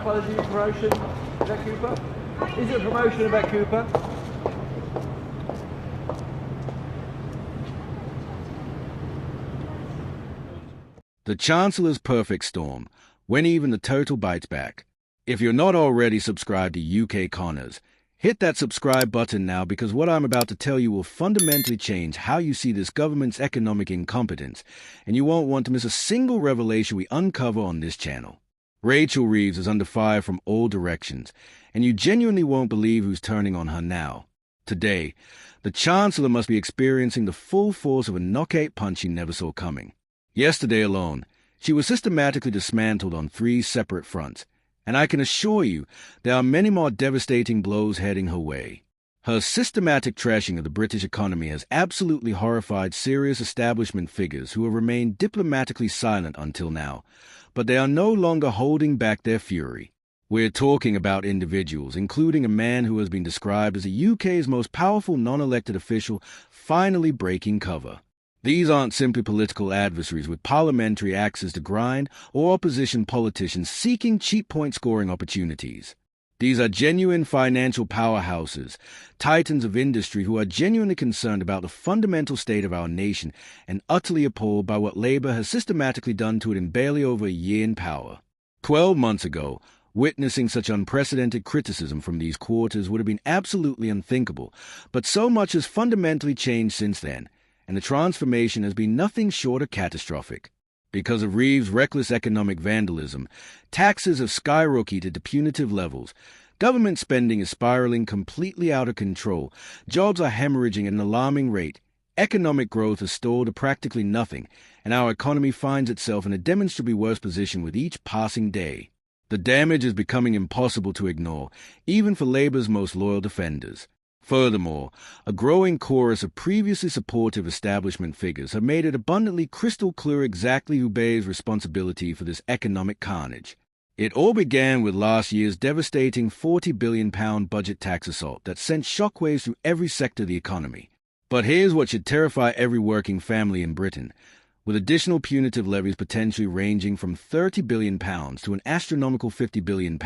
apology, promotion. Is that Cooper? Is it a promotion about Cooper? The Chancellor's perfect storm, when even the total bites back. If you're not already subscribed to UK Connors, hit that subscribe button now, because what I'm about to tell you will fundamentally change how you see this government's economic incompetence, and you won't want to miss a single revelation we uncover on this channel. Rachel Reeves is under fire from all directions, and you genuinely won't believe who's turning on her now. Today, the Chancellor must be experiencing the full force of a knockout punch she never saw coming. Yesterday alone, she was systematically dismantled on 3 separate fronts, and I can assure you there are many more devastating blows heading her way. Her systematic trashing of the British economy has absolutely horrified serious establishment figures who have remained diplomatically silent until now, but they are no longer holding back their fury. We're talking about individuals, including a man who has been described as the UK's most powerful non-elected official, finally breaking cover. These aren't simply political adversaries with parliamentary axes to grind or opposition politicians seeking cheap point-scoring opportunities. These are genuine financial powerhouses, titans of industry who are genuinely concerned about the fundamental state of our nation and utterly appalled by what Labour has systematically done to it in barely over a year in power. 12 months ago, witnessing such unprecedented criticism from these quarters would have been absolutely unthinkable, but so much has fundamentally changed since then, and the transformation has been nothing short of catastrophic. Because of Reeves' reckless economic vandalism, taxes have skyrocketed to punitive levels, government spending is spiraling completely out of control, jobs are hemorrhaging at an alarming rate, economic growth has stalled to practically nothing, and our economy finds itself in a demonstrably worse position with each passing day. The damage is becoming impossible to ignore, even for Labour's most loyal defenders. Furthermore, a growing chorus of previously supportive establishment figures have made it abundantly crystal clear exactly who bears responsibility for this economic carnage. It all began with last year's devastating £40 billion budget tax assault that sent shockwaves through every sector of the economy. But here's what should terrify every working family in Britain. With additional punitive levies potentially ranging from £30 billion to an astronomical £50 billion,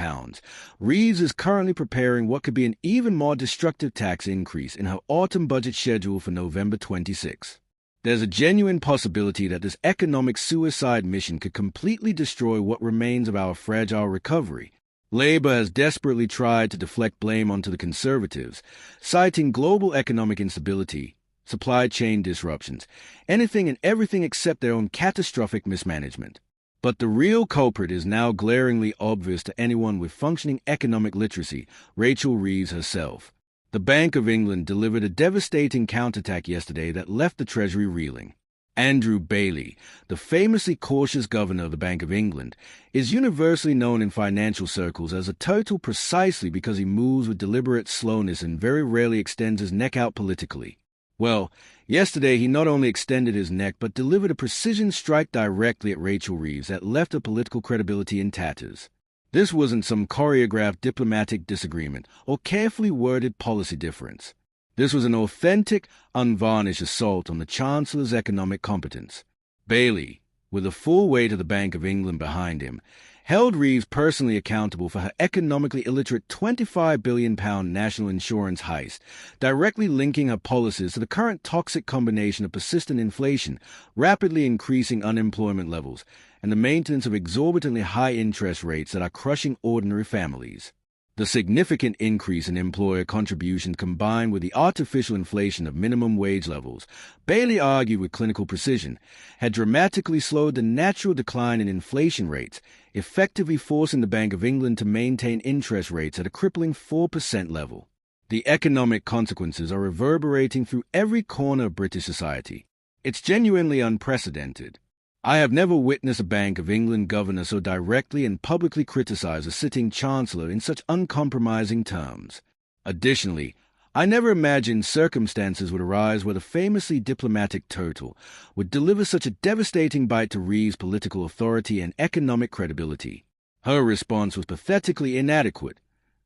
Reeves is currently preparing what could be an even more destructive tax increase in her autumn budget schedule for November 26. There's a genuine possibility that this economic suicide mission could completely destroy what remains of our fragile recovery. Labour has desperately tried to deflect blame onto the Conservatives, citing global economic instability, supply chain disruptions, anything and everything except their own catastrophic mismanagement. But the real culprit is now glaringly obvious to anyone with functioning economic literacy, Rachel Reeves herself. The Bank of England delivered a devastating counterattack yesterday that left the Treasury reeling. Andrew Bailey, the famously cautious governor of the Bank of England, is universally known in financial circles as a total precisely because he moves with deliberate slowness and very rarely extends his neck out politically. Well, yesterday he not only extended his neck but delivered a precision strike directly at Rachel Reeves that left her political credibility in tatters. This wasn't some choreographed diplomatic disagreement or carefully worded policy difference. This was an authentic, unvarnished assault on the Chancellor's economic competence. Bailey, with the full weight of the Bank of England behind him, held Reeves personally accountable for her economically illiterate £25 billion national insurance heist, directly linking her policies to the current toxic combination of persistent inflation, rapidly increasing unemployment levels, and the maintenance of exorbitantly high interest rates that are crushing ordinary families. The significant increase in employer contributions combined with the artificial inflation of minimum wage levels, Bailey argued with clinical precision, had dramatically slowed the natural decline in inflation rates, effectively forcing the Bank of England to maintain interest rates at a crippling 4% level. The economic consequences are reverberating through every corner of British society. It's genuinely unprecedented. I have never witnessed a Bank of England governor so directly and publicly criticize a sitting chancellor in such uncompromising terms. Additionally, I never imagined circumstances would arise where the famously diplomatic turtle would deliver such a devastating bite to Reeves' political authority and economic credibility. Her response was pathetically inadequate.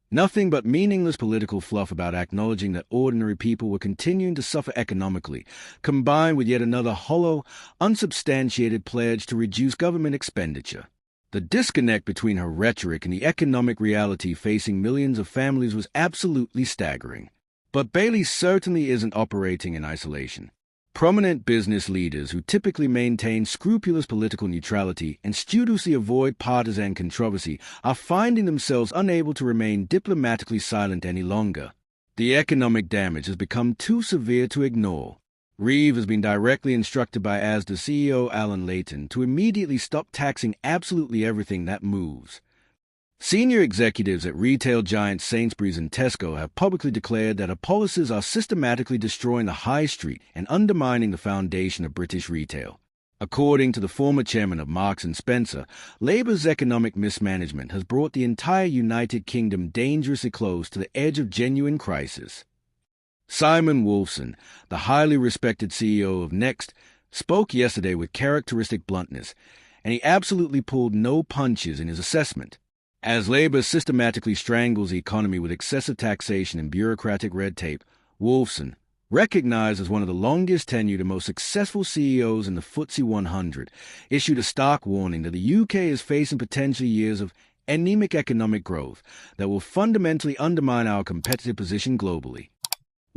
Nothing but meaningless political fluff about acknowledging that ordinary people were continuing to suffer economically, combined with yet another hollow, unsubstantiated pledge to reduce government expenditure. The disconnect between her rhetoric and the economic reality facing millions of families was absolutely staggering. But Bailey certainly isn't operating in isolation. Prominent business leaders who typically maintain scrupulous political neutrality and studiously avoid partisan controversy are finding themselves unable to remain diplomatically silent any longer. The economic damage has become too severe to ignore. Reeves has been directly instructed by ASDA CEO Alan Layton to immediately stop taxing absolutely everything that moves. Senior executives at retail giants Sainsbury's and Tesco have publicly declared that her policies are systematically destroying the high street and undermining the foundation of British retail. According to the former chairman of Marks & Spencer, Labour's economic mismanagement has brought the entire United Kingdom dangerously close to the edge of genuine crisis. Simon Wolfson, the highly respected CEO of Next, spoke yesterday with characteristic bluntness, and he absolutely pulled no punches in his assessment. As Labour systematically strangles the economy with excessive taxation and bureaucratic red tape, Wolfson, recognized as one of the longest-tenured and most successful CEOs in the FTSE 100, issued a stark warning that the UK is facing potentially years of anemic economic growth that will fundamentally undermine our competitive position globally.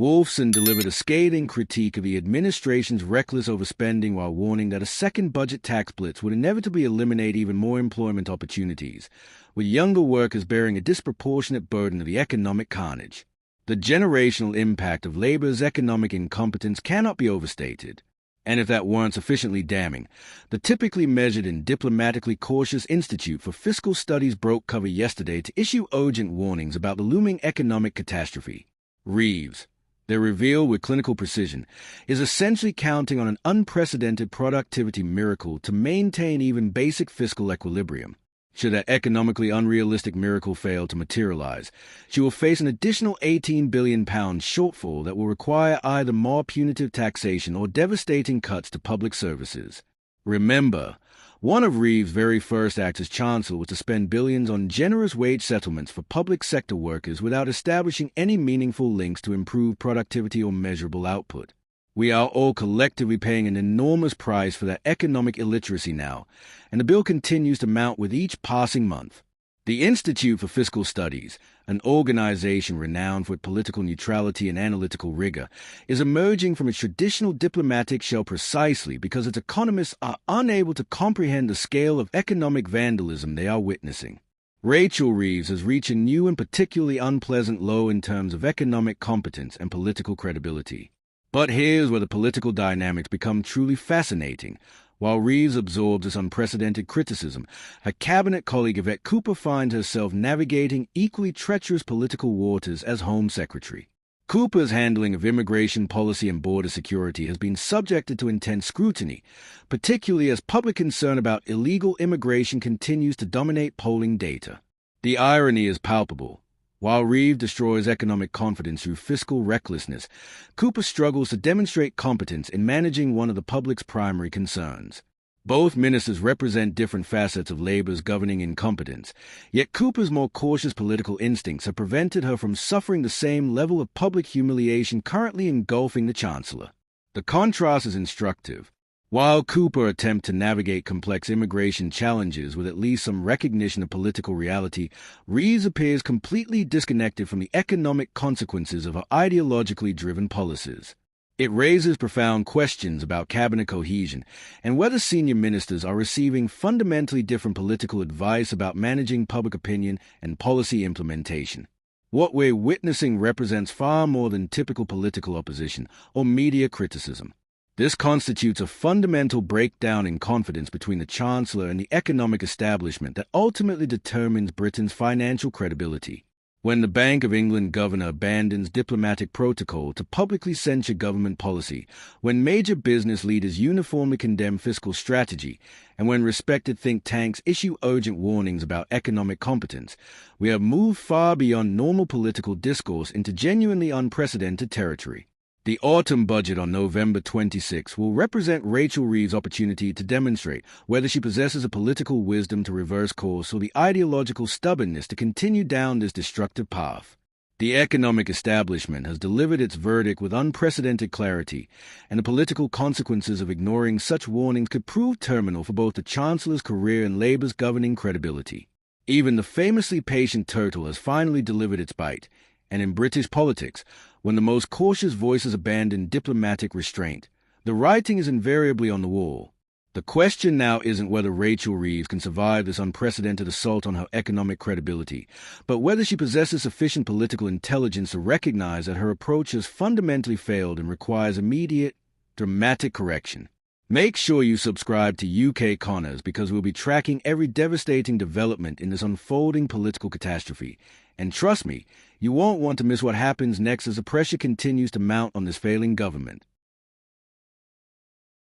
Wolfson delivered a scathing critique of the administration's reckless overspending while warning that a second budget tax blitz would inevitably eliminate even more employment opportunities, with younger workers bearing a disproportionate burden of the economic carnage. The generational impact of Labour's economic incompetence cannot be overstated. And if that weren't sufficiently damning, the typically measured and diplomatically cautious Institute for Fiscal Studies broke cover yesterday to issue urgent warnings about the looming economic catastrophe. Reeves, their reveal with clinical precision, is essentially counting on an unprecedented productivity miracle to maintain even basic fiscal equilibrium. Should that economically unrealistic miracle fail to materialize, she will face an additional £18 billion shortfall that will require either more punitive taxation or devastating cuts to public services. Remember, one of Reeves' very first acts as Chancellor was to spend billions on generous wage settlements for public sector workers without establishing any meaningful links to improve productivity or measurable output. We are all collectively paying an enormous price for that economic illiteracy now, and the bill continues to mount with each passing month. The Institute for Fiscal Studies, an organization renowned for its political neutrality and analytical rigor, is emerging from its traditional diplomatic shell precisely because its economists are unable to comprehend the scale of economic vandalism they are witnessing. Rachel Reeves has reached a new and particularly unpleasant low in terms of economic competence and political credibility. But here's where the political dynamics become truly fascinating. While Reeves absorbs this unprecedented criticism, her cabinet colleague Yvette Cooper finds herself navigating equally treacherous political waters as Home Secretary. Cooper's handling of immigration policy and border security has been subjected to intense scrutiny, particularly as public concern about illegal immigration continues to dominate polling data. The irony is palpable. While Reeves destroys economic confidence through fiscal recklessness, Cooper struggles to demonstrate competence in managing one of the public's primary concerns. Both ministers represent different facets of Labour's governing incompetence, yet Cooper's more cautious political instincts have prevented her from suffering the same level of public humiliation currently engulfing the Chancellor. The contrast is instructive. While Cooper attempts to navigate complex immigration challenges with at least some recognition of political reality, Reeves appears completely disconnected from the economic consequences of her ideologically driven policies. It raises profound questions about cabinet cohesion and whether senior ministers are receiving fundamentally different political advice about managing public opinion and policy implementation. What we're witnessing represents far more than typical political opposition or media criticism. This constitutes a fundamental breakdown in confidence between the Chancellor and the economic establishment that ultimately determines Britain's financial credibility. When the Bank of England governor abandons diplomatic protocol to publicly censure government policy, when major business leaders uniformly condemn fiscal strategy, and when respected think tanks issue urgent warnings about economic competence, we have moved far beyond normal political discourse into genuinely unprecedented territory. The autumn budget on November 26 will represent Rachel Reeves' opportunity to demonstrate whether she possesses a political wisdom to reverse course or the ideological stubbornness to continue down this destructive path. The economic establishment has delivered its verdict with unprecedented clarity, and the political consequences of ignoring such warnings could prove terminal for both the Chancellor's career and Labour's governing credibility. Even the famously patient turtle has finally delivered its bite, and in British politics, when the most cautious voices abandon diplomatic restraint, the writing is invariably on the wall. The question now isn't whether Rachel Reeves can survive this unprecedented assault on her economic credibility, but whether she possesses sufficient political intelligence to recognize that her approach has fundamentally failed and requires immediate, dramatic correction. Make sure you subscribe to UK Connors because we'll be tracking every devastating development in this unfolding political catastrophe. And trust me, you won't want to miss what happens next as the pressure continues to mount on this failing government.